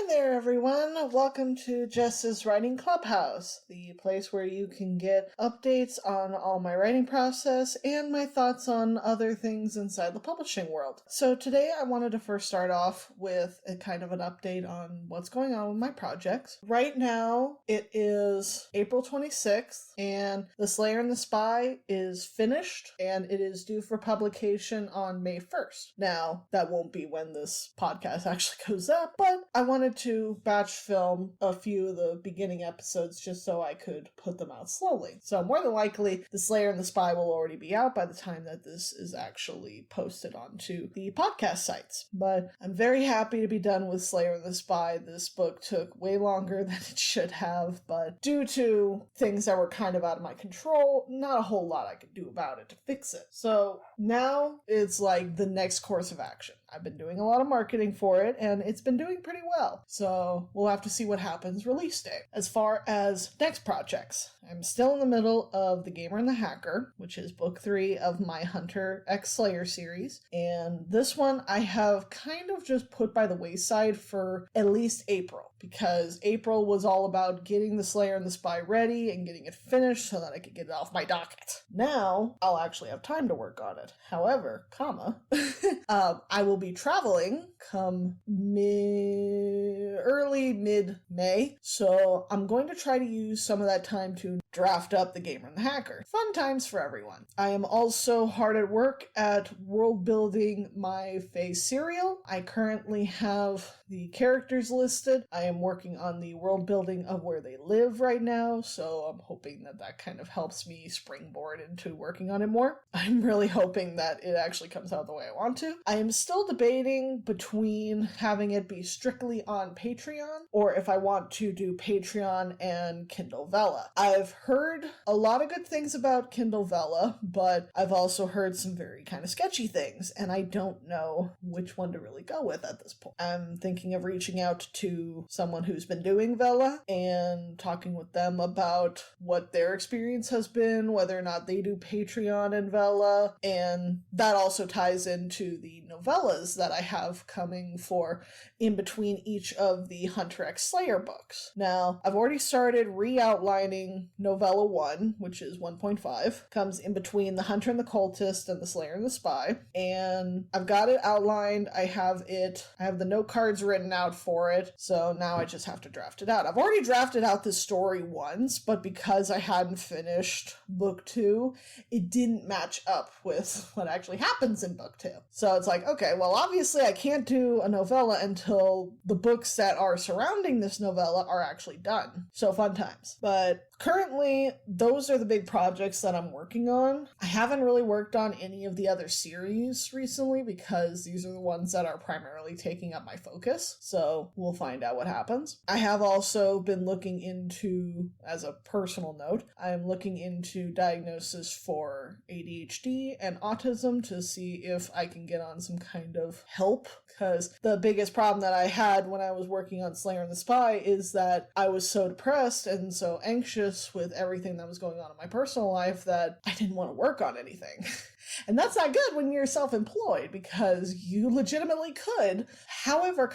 Hi there, everyone. Welcome to Jess's Writing Clubhouse, the place where you can get updates on all my writing process and my thoughts on other things inside the publishing world. So today I wanted to first start off with a kind of an update on what's going on with my projects. Right now, it is April 26th, and The Slayer and the Spy is finished, and it is due for publication on May 1st. Now, that won't be when this podcast actually goes up, but I wanted to batch film a few of the beginning episodes just so I could put them out slowly. So more than likely, The Slayer and the Spy will already be out by the time that this is actually posted onto the podcast sites. But I'm very happy to be done with Slayer and the Spy. This book took way longer than it should have, but due to things that were kind of out of my control, not a whole lot I could do about it to fix it. So now it's like the next course of action. I've been doing a lot of marketing for it, and it's been doing pretty well. So we'll have to see what happens release day. As far as next projects, I'm still in the middle of The Gamer and the Hacker, which is book 3 of my Hunter x Slayer series. And this one I have kind of just put by the wayside for at least April, because April was all about getting The Slayer and the Spy ready and getting it finished so that I could get it off my docket. Now, I'll actually have time to work on it. However, I will be traveling come early mid-May, so I'm going to try to use some of that time to draft up The Gamer and the Hacker. Fun times for everyone. I am also hard at work at world building my Fae serial. I currently have the characters listed. I am working on the world building of where they live right now, so I'm hoping that that kind of helps me springboard into working on it more. I'm really hoping that it actually comes out the way I want to. I am still debating between having it be strictly on Patreon or if I want to do Patreon and Kindle Vella. I've heard a lot of good things about Kindle Vella, but I've also heard some very kind of sketchy things, and I don't know which one to really go with at this point. I'm thinking of reaching out to someone who's been doing Vella and talking with them about what their experience has been, whether or not they do Patreon and Vella, and that also ties into the novellas that I have coming for in between each of the Hunter x Slayer books. Now, I've already started re-outlining novella 1, which is 1.5, comes in between the Hunter and the Cultist and the Slayer and the Spy, and I've got it outlined. I have the note cards written out for it, so now I just have to draft it out. I've already drafted out this story once, but because I hadn't finished book 2, it didn't match up with what actually happens in book 2. So it's like, okay, well, obviously I can't do a novella until the books that are surrounding this novella are actually done. So fun times. But currently, those are the big projects that I'm working on. I haven't really worked on any of the other series recently because these are the ones that are primarily taking up my focus. So we'll find out what happens. I have also been looking into, as a personal note, I'm looking into diagnosis for ADHD and autism to see if I can get on some kind of help, because the biggest problem that I had when I was working on Slayer and the Spy is that I was so depressed and so anxious with everything that was going on in my personal life that I didn't want to work on anything. And that's not good when you're self-employed, because you legitimately could. However,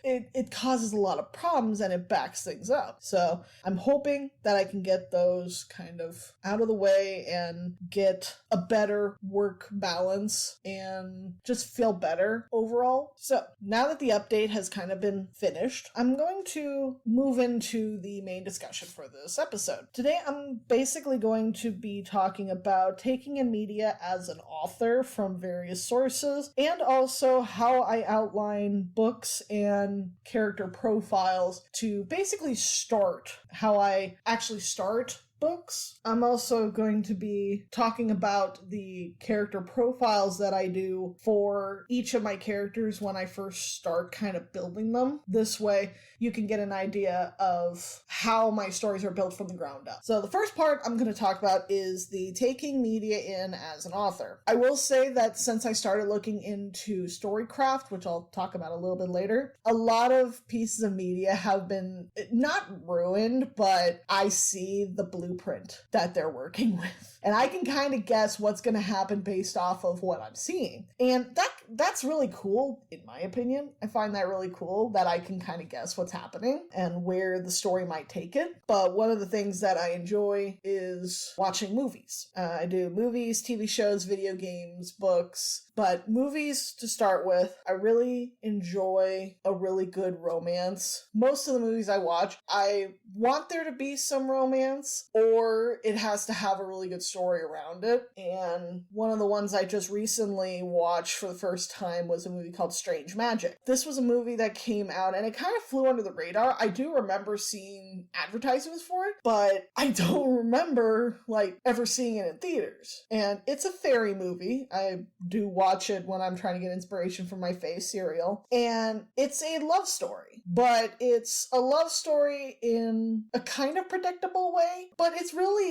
it causes a lot of problems and it backs things up. So I'm hoping that I can get those kind of out of the way and get a better work balance and just feel better overall. So now that the update has kind of been finished, I'm going to move into the main discussion for this episode. Today, I'm basically going to be talking about taking in media as an author from various sources, and also how I outline books and character profiles to basically start how I actually start books. I'm also going to be talking about the character profiles that I do for each of my characters when I first start kind of building them. This way, you can get an idea of how my stories are built from the ground up. So the first part I'm going to talk about is the taking media in as an author. I will say that since I started looking into storycraft, which I'll talk about a little bit later, a lot of pieces of media have been not ruined, but I see the blue blueprint that they're working with. And I can kind of guess what's going to happen based off of what I'm seeing. And that's really cool, in my opinion. I find that really cool that I can kind of guess what's happening and where the story might take it. But one of the things that I enjoy is watching movies. I do movies, TV shows, video games, books. But movies, to start with, I really enjoy a really good romance. Most of the movies I watch, I want there to be some romance, or it has to have a really good story around it. And one of the ones I just recently watched for the first time was a movie called Strange Magic. This was a movie that came out, and it kind of flew under the radar. I do remember seeing advertisements for it, but I don't remember, ever seeing it in theaters. And it's a fairy movie. I do watch it when I'm trying to get inspiration for my face cereal. And it's a love story, but it's a love story in a kind of predictable way, but it's really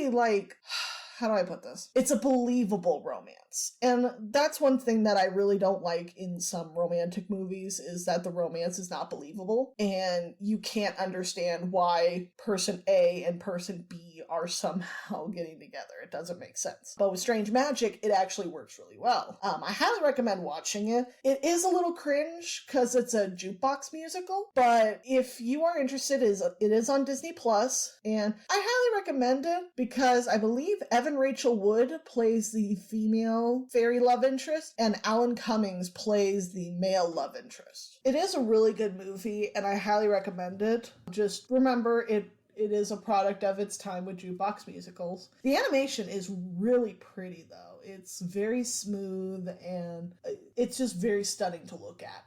how do I put this? It's a believable romance. And that's one thing that I really don't like in some romantic movies, is that the romance is not believable and you can't understand why person A and person B are somehow getting together. It doesn't make sense. But with Strange Magic, it actually works really well. I highly recommend watching it. It is a little cringe because it's a jukebox musical, but if you are interested, it is on Disney Plus, and I highly recommend it because I believe Evan Rachel Wood plays the female fairy love interest, and Alan Cummings plays the male love interest. It is a really good movie, and I highly recommend it. Just remember, it is a product of its time with jukebox musicals. The animation is really pretty, though. It's very smooth, and it's just very stunning to look at.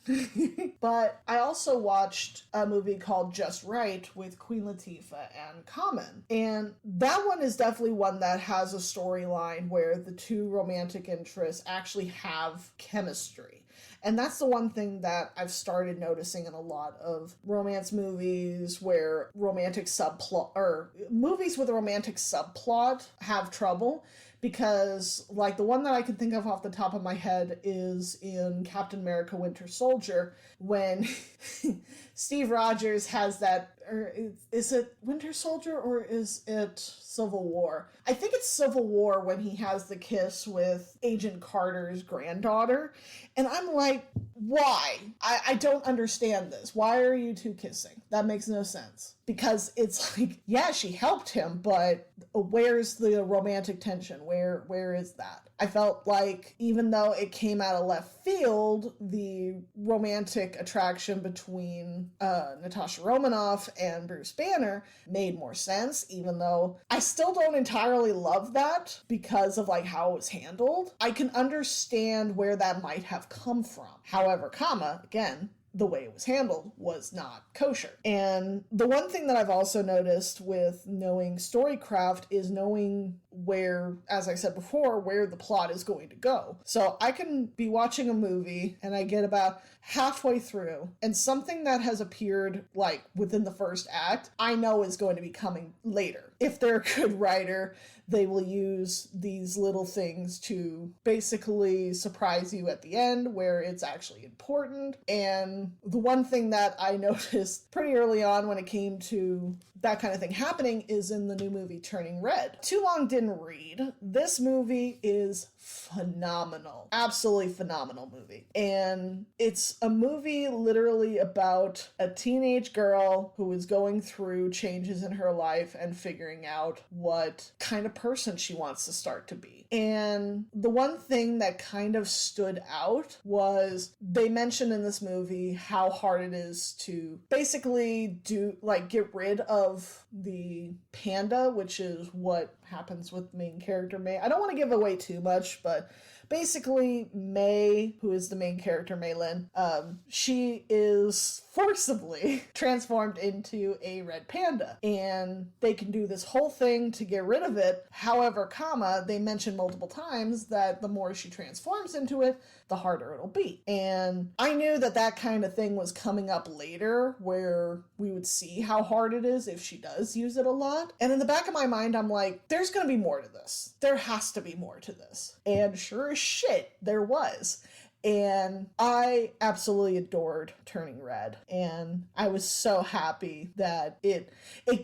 But I also watched a movie called Just Right with Queen Latifah and Common. And that one is definitely one that has a storyline where the two romantic interests actually have chemistry. And that's the one thing that I've started noticing in a lot of romance movies where movies with a romantic subplot have trouble. Because, the one that I can think of off the top of my head is in Captain America Winter Soldier, when Steve Rogers has that, or is it Winter Soldier or is it Civil War? I think it's Civil War when he has the kiss with Agent Carter's granddaughter. And I'm like, why? I don't understand this. Why are you two kissing? That makes no sense. Because it's yeah, she helped him, but where's the romantic tension? Where is that? I felt like even though it came out of left field, the romantic attraction between Natasha Romanoff and Bruce Banner made more sense, even though I still don't entirely love that because of how it was handled. I can understand where that might have come from. However, again, the way it was handled was not kosher. And the one thing that I've also noticed with knowing storycraft is knowing where, as I said before, where the plot is going to go. So I can be watching a movie and I get about halfway through, and something that has appeared within the first act, I know is going to be coming later. If they're a good writer, they will use these little things to basically surprise you at the end where it's actually important. And the one thing that I noticed pretty early on when it came to that kind of thing happening is in the new movie Turning Red. Too Long Didn't Read. This movie is phenomenal. Absolutely phenomenal movie. And it's a movie literally about a teenage girl who is going through changes in her life and figuring out what kind of person she wants to start to be. And the one thing that kind of stood out was they mentioned in this movie how hard it is to basically get rid of the panda, which is what happens with the main character May. I don't want to give away too much, but basically May, who is the main character, Maylin, she is forcibly transformed into a red panda, and they can do this whole thing to get rid of it. However, they mention multiple times that the more she transforms into it, the harder it'll be. And I knew that kind of thing was coming up later, where we would see how hard it is if she does use it a lot. And in the back of my mind, I'm like, there's gonna be more to this. There has to be more to this. And sure as shit, there was. And I absolutely adored Turning Red. And I was so happy that it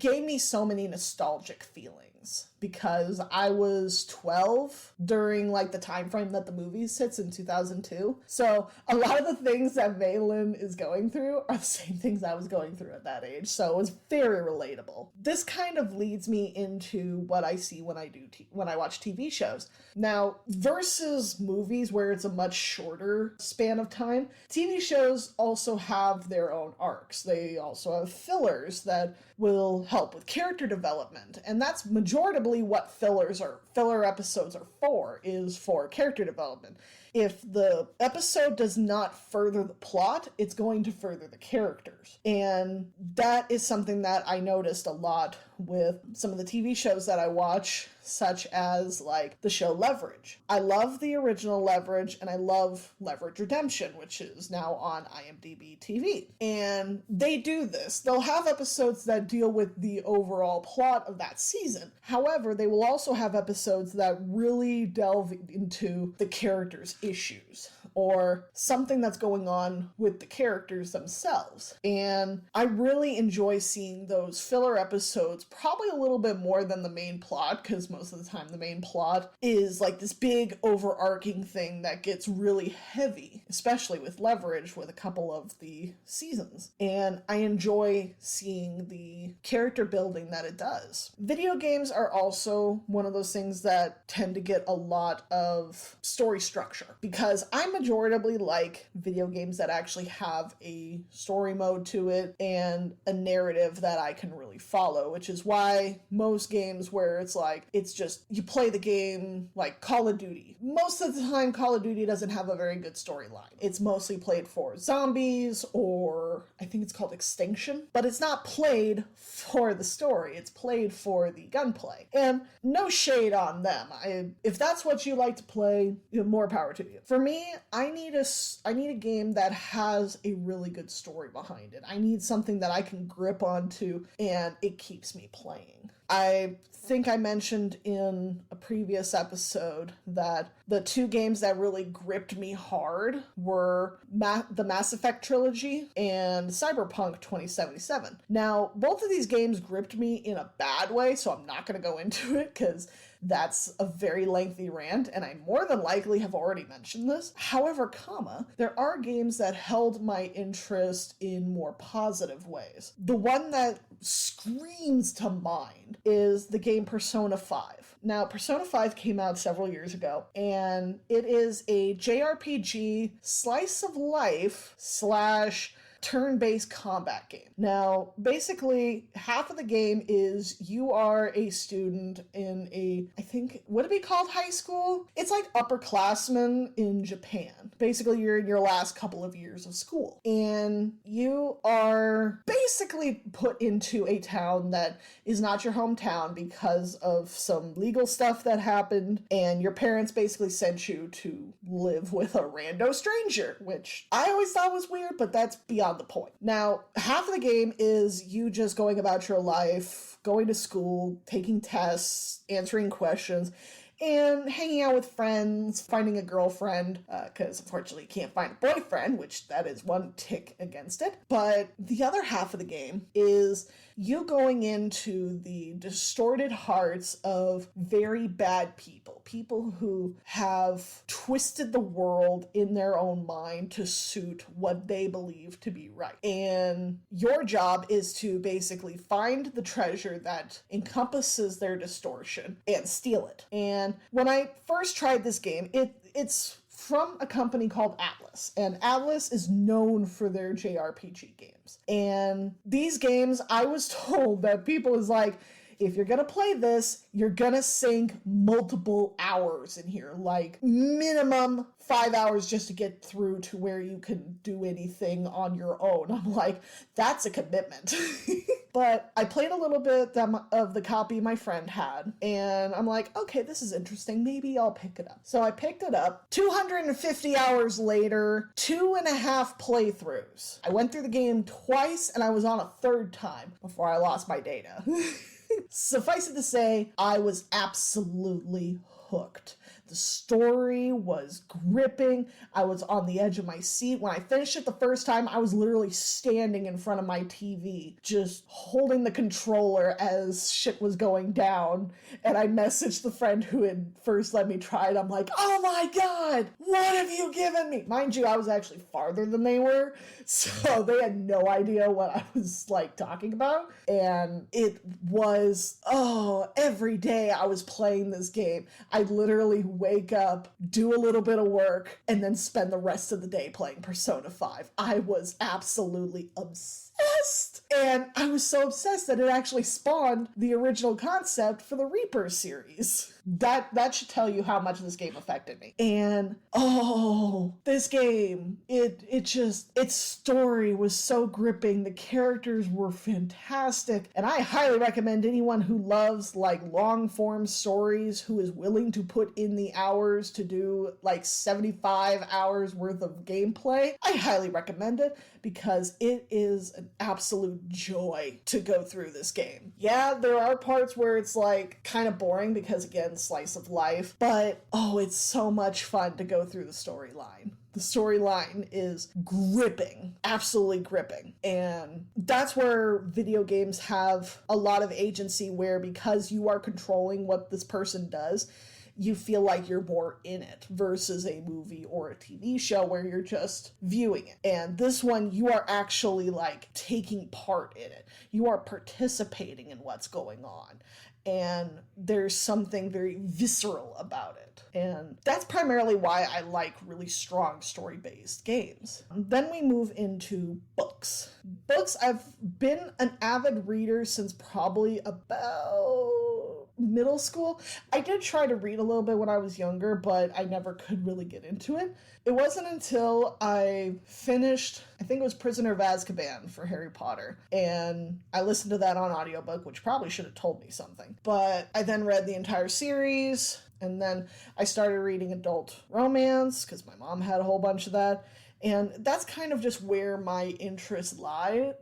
gave me so many nostalgic feelings. things because I was 12 during like the time frame that the movie sits in 2002. So a lot of the things that Valen is going through are the same things I was going through at that age. So it was very relatable. This kind of leads me into what I see when I watch TV shows. Now, versus movies where it's a much shorter span of time, TV shows also have their own arcs. They also have fillers that will help with character development, and that's majoritively what filler episodes are for, is for character development. If the episode does not further the plot, it's going to further the characters. And that is something that I noticed a lot with some of the TV shows that I watch, such as like the show Leverage. I love the original Leverage, and I love Leverage Redemption, which is now on IMDb TV. And they do this. They'll have episodes that deal with the overall plot of that season. However, they will also have episodes that really delve into the characters' issues or something that's going on with the characters themselves. And I really enjoy seeing those filler episodes, probably a little bit more than the main plot, because most of the time the main plot is like this big overarching thing that gets really heavy, especially with Leverage with a couple of the seasons. And I enjoy seeing the character building that it does. Video games are also one of those things that tend to get a lot of story structure, because I majoritively like video games that actually have a story mode to it and a narrative that I can really follow, which is why most games where it's like, it's just, you play the game like Call of Duty. Most of the time, Call of Duty doesn't have a very good storyline. It's mostly played for zombies, or I think it's called Extinction, but it's not played for the story. It's played for the gunplay. And no shade on them. If that's what you like to play, more power to you. For me, I need a game that has a really good story behind it. I need something that I can grip onto and it keeps me playing. I think I mentioned in a previous episode that the two games that really gripped me hard were the Mass Effect trilogy and Cyberpunk 2077. Now, both of these games gripped me in a bad way, so I'm not going to go into it because that's a very lengthy rant, and I more than likely have already mentioned this. However, there are games that held my interest in more positive ways. The one that screams to mind is the game Persona 5. Now, Persona 5 came out several years ago, and it is a JRPG slice of life / turn-based combat game. Now, basically, half of the game is you are a student in I think, would it be called high school? It's like upperclassmen in Japan. Basically, you're in your last couple of years of school. And you are basically put into a town that is not your hometown because of some legal stuff that happened, and your parents basically sent you to live with a rando stranger, which I always thought was weird, but that's beyond the point. Now, half of the game is you just going about your life, going to school, taking tests, answering questions, and hanging out with friends, finding a girlfriend, because unfortunately you can't find a boyfriend, which that is one tick against it. But the other half of the game is you going into the distorted hearts of very bad people who have twisted the world in their own mind to suit what they believe to be right. And your job is to basically find the treasure that encompasses their distortion and steal it. And when I first tried this game, it's from a company called Atlas, and Atlas is known for their JRPG games. And these games, I was told that people is like, if you're gonna play this, you're gonna sink multiple hours in here, like minimum 5 hours just to get through to where you can do anything on your own. I'm like, that's a commitment. But I played a little bit of the copy my friend had, and I'm like, okay, this is interesting. Maybe I'll pick it up. So I picked it up. 250 hours later, 2.5 playthroughs. I went through the game twice, and I was on a third time before I lost my data. Suffice it to say, I was absolutely hooked. The story was gripping. I was on the edge of my seat. When I finished it the first time, I was literally standing in front of my TV, just holding the controller as shit was going down. And I messaged the friend who had first let me try it. I'm like, oh my God, what have you given me? Mind you, I was actually farther than they were, so they had no idea what I was like talking about. And it was, every day I was playing this game. I'd literally wake up, do a little bit of work, and then spend the rest of the day playing Persona 5. I was absolutely obsessed. And I was so obsessed that it actually spawned the original concept for the Reaper series. That should tell you how much this game affected me. And this game, its story was so gripping. The characters were fantastic. And I highly recommend anyone who loves like long form stories, who is willing to put in the hours to do like 75 hours worth of gameplay. I highly recommend it because it is an absolute joy to go through this game. Yeah, there are parts where it's like kind of boring because again, slice of life, but it's so much fun to go through the storyline. The storyline is gripping, absolutely gripping. And that's where video games have a lot of agency, where because you are controlling what this person does, you feel like you're more in it versus a movie or a TV show where you're just viewing it. And this one, you are actually like taking part in it. You are participating in what's going on. And there's something very visceral about it. And that's primarily why I like really strong story-based games. Then we move into books. Books, I've been an avid reader since probably about middle school. I did try to read a little bit when I was younger, but I never could really get into it. It wasn't until I finished, I think it was Prisoner of Azkaban for Harry Potter, and I listened to that on audiobook, which probably should have told me something. But I then read the entire series, and then I started reading adult romance, because my mom had a whole bunch of that. And that's kind of just where my interest lied?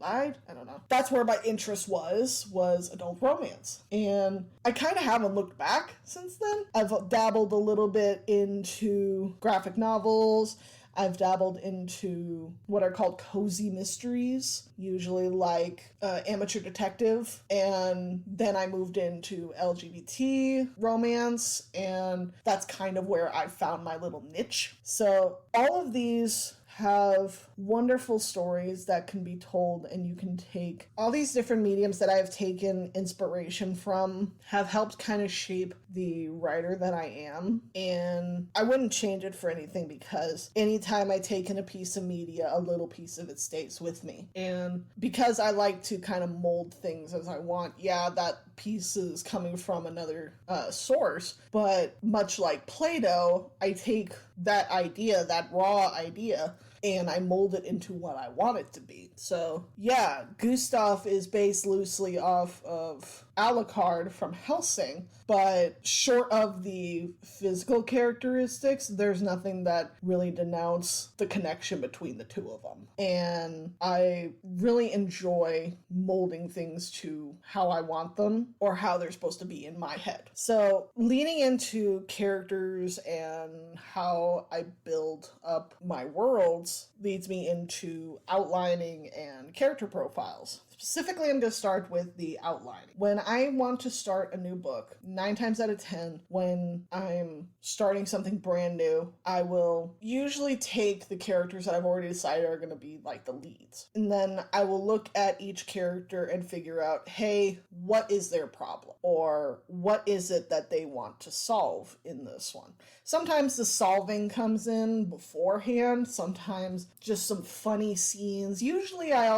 I don't know. That's where my interest was adult romance. And I kind of haven't looked back since then. I've dabbled a little bit into graphic novels. I've dabbled into what are called cozy mysteries, usually like amateur detective, and then I moved into LGBT romance, and that's kind of where I found my little niche. So all of these have wonderful stories that can be told, and you can take all these different mediums that I've taken inspiration from have helped kind of shape the writer that I am. And I wouldn't change it for anything, because anytime I take in a piece of media, a little piece of it stays with me. And because I like to kind of mold things as I want, yeah, that piece is coming from another source, but much like Play-Doh, I take that idea, that raw idea, and I mold it into what I want it to be. So yeah, Gustav is based loosely off of Alucard from Hellsing, but short of the physical characteristics, there's nothing that really denotes the connection between the two of them. And I really enjoy molding things to how I want them, or how they're supposed to be in my head. So leaning into characters and how I build up my worlds leads me into outlining and character profiles. Specifically, I'm going to start with the outlining. When I want to start a new book, 9 times out of 10, when I'm starting something brand new, I will usually take the characters that I've already decided are going to be like the leads. And then I will look at each character and figure out, hey, what is their problem? Or what is it that they want to solve in this one? Sometimes the solving comes in beforehand, sometimes just some funny scenes. Usually I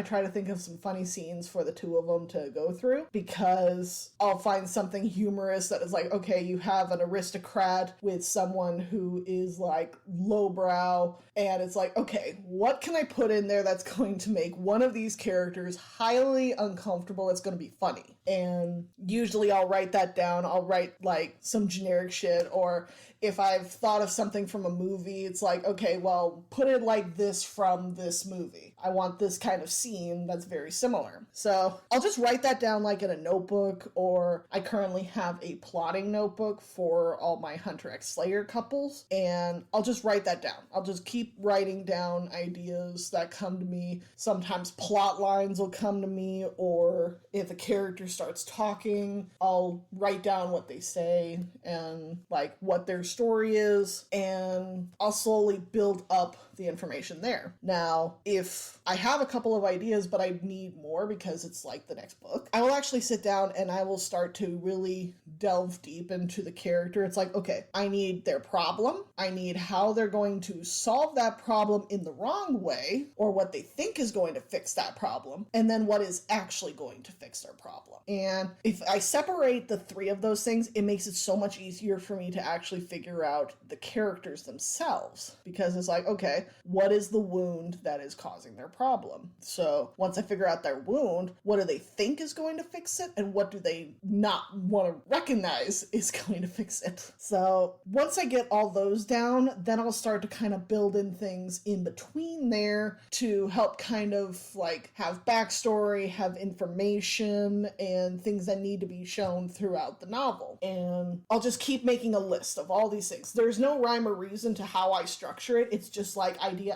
try to think of some funny scenes for the two of them to go through, because I'll find something humorous that is like, okay, you have an aristocrat with someone who is like lowbrow, and it's like, okay, what can I put in there that's going to make one of these characters highly uncomfortable? It's going to be funny. And usually I'll write that down. I'll write like some generic shit, or if I've thought of something from a movie, it's like, okay, well, put it like this from this movie. I want this kind of scene that's that's very similar. So I'll just write that down like in a notebook, or I currently have a plotting notebook for all my Hunter x Slayer couples, and I'll just write that down. I'll just keep writing down ideas that come to me. Sometimes plot lines will come to me, or if a character starts talking, I'll write down what they say and like what their story is, and I'll slowly build up the information there. Now, if I have a couple of ideas, but I need more because it's like the next book, I will actually sit down and I will start to really delve deep into the character. It's like, okay, I need their problem. I need how they're going to solve that problem in the wrong way, or what they think is going to fix that problem, and then what is actually going to fix their problem. And if I separate the three of those things, it makes it so much easier for me to actually figure out the characters themselves, because it's like, okay, what is the wound that is causing their problem? So once I figure out their wound, what do they think is going to fix it, and what do they not want to recognize is going to fix it? So once I get all those down, then I'll start to kind of build in things in between there to help kind of like have backstory, have information, and things that need to be shown throughout the novel. And I'll just keep making a list of all these things. There's no rhyme or reason to how I structure it. It's just like idea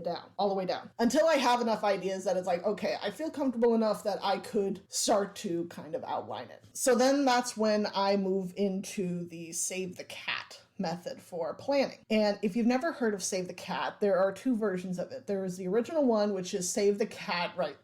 down, all the way down, until I have enough ideas that it's like, okay, I feel comfortable enough that I could start to kind of outline it. So then that's when I move into the Save the Cat method for planning. And if you've never heard of Save the Cat, there are two versions of it. There is the original one, which is Save the Cat, right?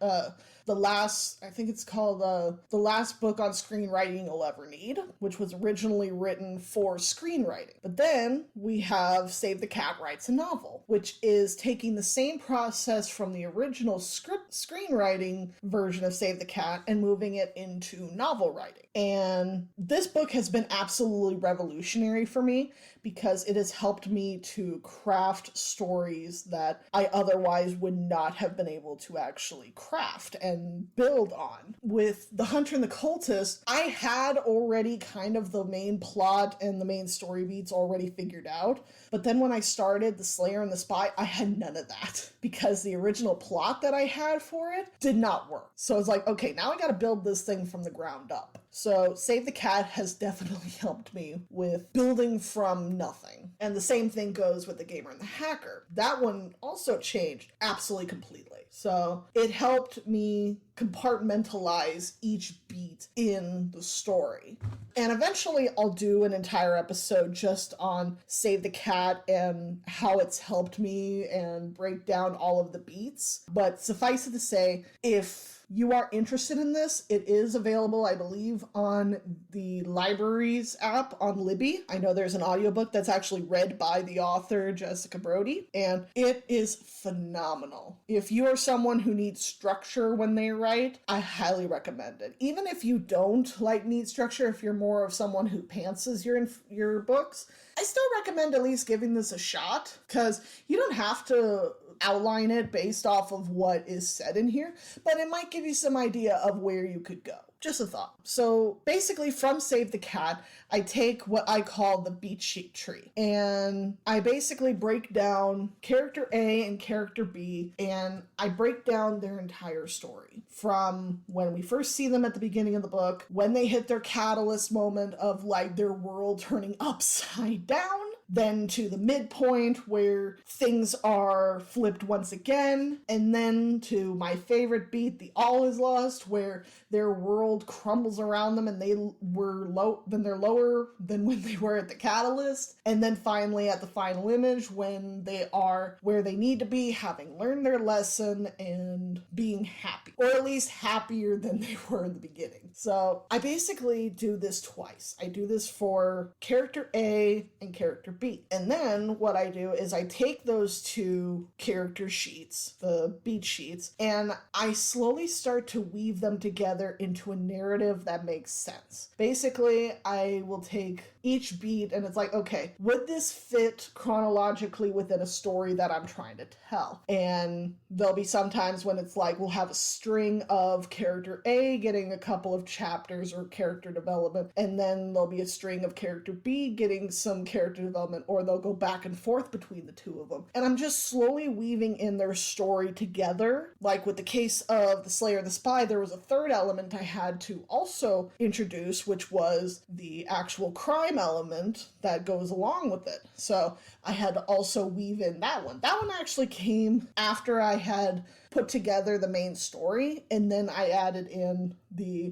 The last, I think it's called the last book on screenwriting you'll ever need, which was originally written for screenwriting. But then we have Save the Cat Writes a Novel, which is taking the same process from the original screenwriting version of Save the Cat and moving it into novel writing. And this book has been absolutely revolutionary for me, because it has helped me to craft stories that I otherwise would not have been able to actually craft and build on. With The Hunter and the Cultist, I had already kind of the main plot and the main story beats already figured out, but then when I started The Slayer and the Spy, I had none of that, because the original plot that I had for it did not work. So it's like, okay, now I gotta build this thing from the ground up. So Save the Cat has definitely helped me with building from nothing. And the same thing goes with The Gamer and the Hacker. That one also changed absolutely completely. So it helped me compartmentalize each beat in the story. And eventually I'll do an entire episode just on Save the Cat and how it's helped me and break down all of the beats. But suffice it to say, if you are interested in this, it is available, I believe, on the libraries app on Libby. I know there's an audiobook that's actually read by the author, Jessica Brody, and it is phenomenal. If you are someone who needs structure when they write, I highly recommend it. Even if you don't like neat structure, if you're more of someone who pantses your books, I still recommend at least giving this a shot, because you don't have to outline it based off of what is said in here, but it might give you some idea of where you could go. Just a thought. So basically from Save the Cat, I take what I call the beat sheet tree, and I basically break down character A and character B, and I break down their entire story from when we first see them at the beginning of the book, when they hit their catalyst moment of like their world turning upside down, then to the midpoint where things are flipped once again, and then to my favorite beat, the All Is Lost, where their world crumbles around them and they're lower than when they were at the catalyst, and then finally at the final image when they are where they need to be, having learned their lesson and being happy, or at least happier than they were in the beginning. So I basically do this twice. I do this for character A and character B. And then what I do is I take those two character sheets, the beat sheets, and I slowly start to weave them together into a narrative that makes sense. Basically, I will take each beat and it's like, okay, would this fit chronologically within a story that I'm trying to tell? And there'll be some times when it's like, we'll have a string of character A getting a couple of chapters or character development, and then there'll be a string of character B getting some character development element, or they'll go back and forth between the two of them. And I'm just slowly weaving in their story together. Like with the case of The Slayer and the Spy, there was a third element I had to also introduce, which was the actual crime element that goes along with it. So I had to also weave in that one. That one actually came after I had put together the main story, and then I added in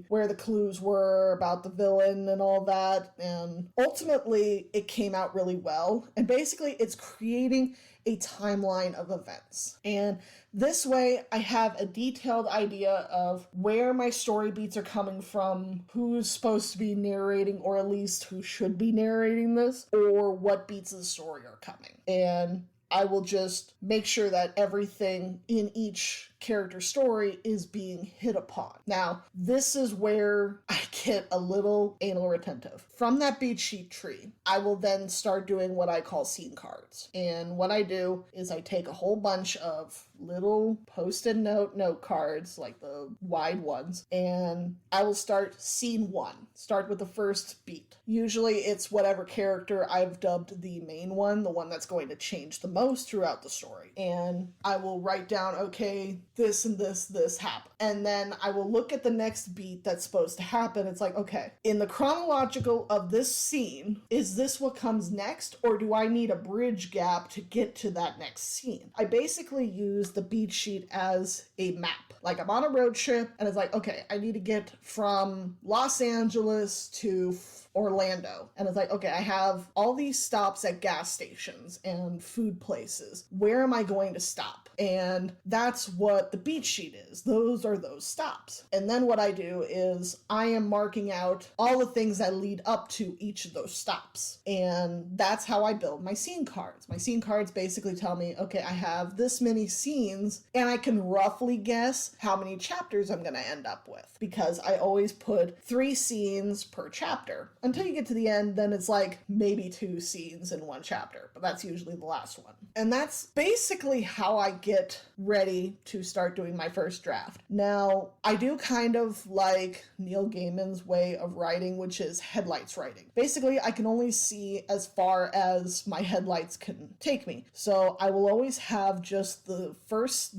where the clues were about the villain and all that, and ultimately it came out really well. And basically it's creating a timeline of events, and this way I have a detailed idea of where my story beats are coming from, who's supposed to be narrating, or at least who should be narrating this, or what beats of the story are coming. And I will just make sure that everything in each character story is being hit upon. Now, this is where I get a little anal retentive. From that beat sheet tree, I will then start doing what I call scene cards. And what I do is I take a whole bunch of little post-it note cards, like the wide ones, and I will start scene 1. Start with the first beat. Usually it's whatever character I've dubbed the main one, the one that's going to change the most throughout the story. And I will write down, okay, this and this happened. And then I will look at the next beat that's supposed to happen. It's like, okay, in the chronological of this scene, is this what comes next? Or do I need a bridge gap to get to that next scene? I basically use the beat sheet as a map. Like I'm on a road trip and it's like, okay, I need to get from Los Angeles to Orlando. And it's like, okay, I have all these stops at gas stations and food places. Where am I going to stop? And that's what the beat sheet is. Those are those stops. And then what I do is I am marking out all the things that lead up to each of those stops. And that's how I build my scene cards. My scene cards basically tell me, okay, I have this many scenes and I can roughly guess how many chapters I'm going to end up with, because I always put 3 scenes per chapter. Until you get to the end, then it's like maybe 2 scenes in one chapter, but that's usually the last one. And that's basically how I get ready to start doing my first draft. Now, I do kind of like Neil Gaiman's way of writing, which is headlights writing. Basically, I can only see as far as my headlights can take me. So I will always have just the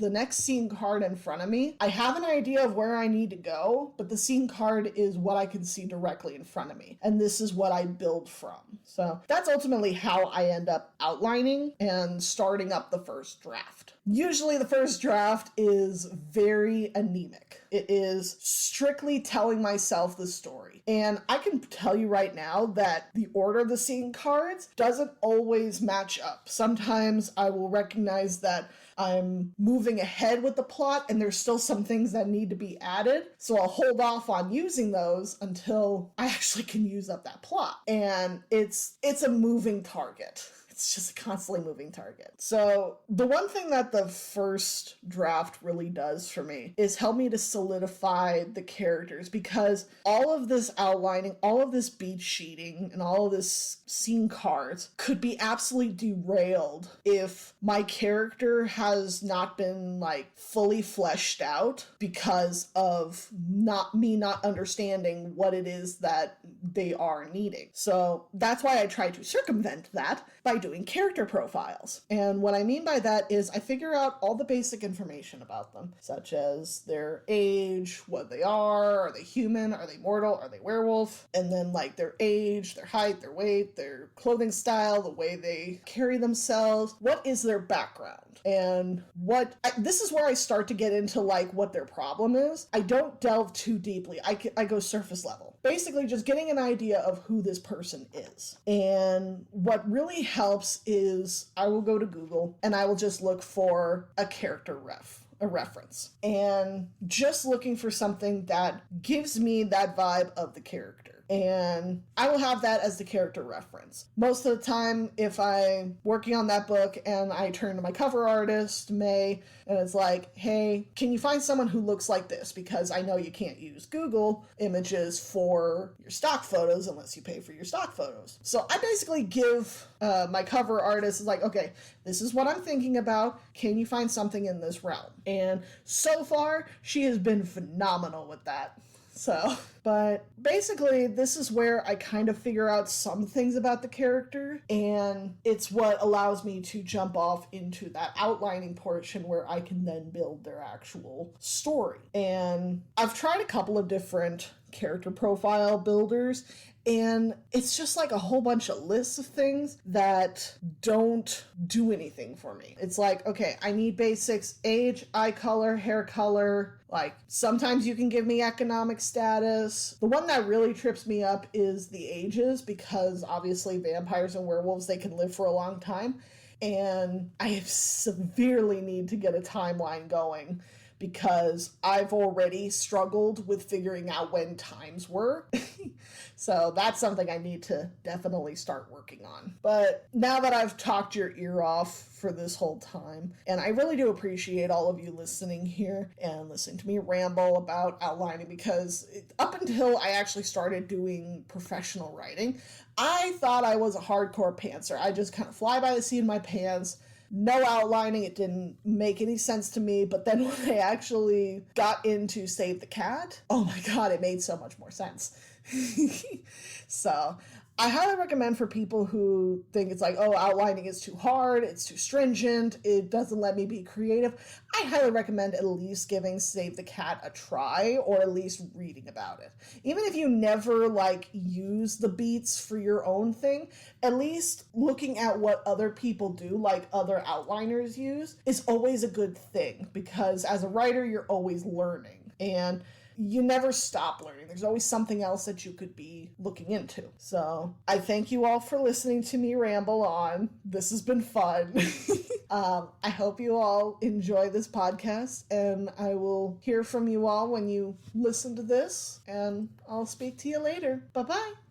next scene card in front of me. I have an idea of where I need to go, but the scene card is what I can see directly in front of me. And this is what I build from. So that's ultimately how I end up outlining and starting up the first draft. Usually the first draft is very anemic. It is strictly telling myself the story. And I can tell you right now that the order of the scene cards doesn't always match up. Sometimes I will recognize that I'm moving ahead with the plot and there's still some things that need to be added. So I'll hold off on using those until I actually can use up that plot. And it's a moving target. It's just a constantly moving target. So the one thing that the first draft really does for me is help me to solidify the characters, because all of this outlining, all of this beat sheeting, and all of this scene cards could be absolutely derailed if my character has not been like fully fleshed out because of not understanding what it is that they are needing. So that's why I try to circumvent that by doing character profiles. And what I mean by that is I figure out all the basic information about them, such as their age, what they are they human, are they mortal, are they werewolf, and then like their age, their height, their weight, their clothing style, the way they carry themselves, what is their background. And this is where I start to get into like what their problem is. I don't delve too deeply. I go surface level. Basically just getting an idea of who this person is. And what really helps is I will go to Google and I will just look for a character a reference. And just looking for something that gives me that vibe of the character. And I will have that as the character reference. Most of the time, if I'm working on that book and I turn to my cover artist, May, and it's like, hey, can you find someone who looks like this? Because I know you can't use Google images for your stock photos unless you pay for your stock photos. So I basically give my cover artist, is like, okay, this is what I'm thinking about. Can you find something in this realm? And so far, she has been phenomenal with that. But basically, this is where I kind of figure out some things about the character, and it's what allows me to jump off into that outlining portion where I can then build their actual story. And I've tried a couple of different character profile builders, and it's just like a whole bunch of lists of things that don't do anything for me. It's like, okay, I need basics: age, eye color, hair color. Like, sometimes you can give me economic status. The one that really trips me up is the ages, because obviously vampires and werewolves, they can live for a long time. And I severely need to get a timeline going, because I've already struggled with figuring out when times were. So that's something I need to definitely start working on. But now that I've talked your ear off for this whole time, and I really do appreciate all of you listening here and listening to me ramble about outlining, because up until I actually started doing professional writing, I thought I was a hardcore pantser. I just kind of fly by the seat of my pants. No outlining, it didn't make any sense to me. But then when I actually got into Save the Cat, oh my god, it made so much more sense. So I highly recommend for people who think it's like, oh, outlining is too hard, it's too stringent, it doesn't let me be creative. I highly recommend at least giving Save the Cat a try, or at least reading about it. Even if you never use the beats for your own thing, at least looking at what other people do, like other outliners use, is always a good thing, because as a writer, you're always learning. And you never stop learning. There's always something else that you could be looking into. So I thank you all for listening to me ramble on. This has been fun. I hope you all enjoy this podcast, and I will hear from you all when you listen to this, and I'll speak to you later. Bye-bye.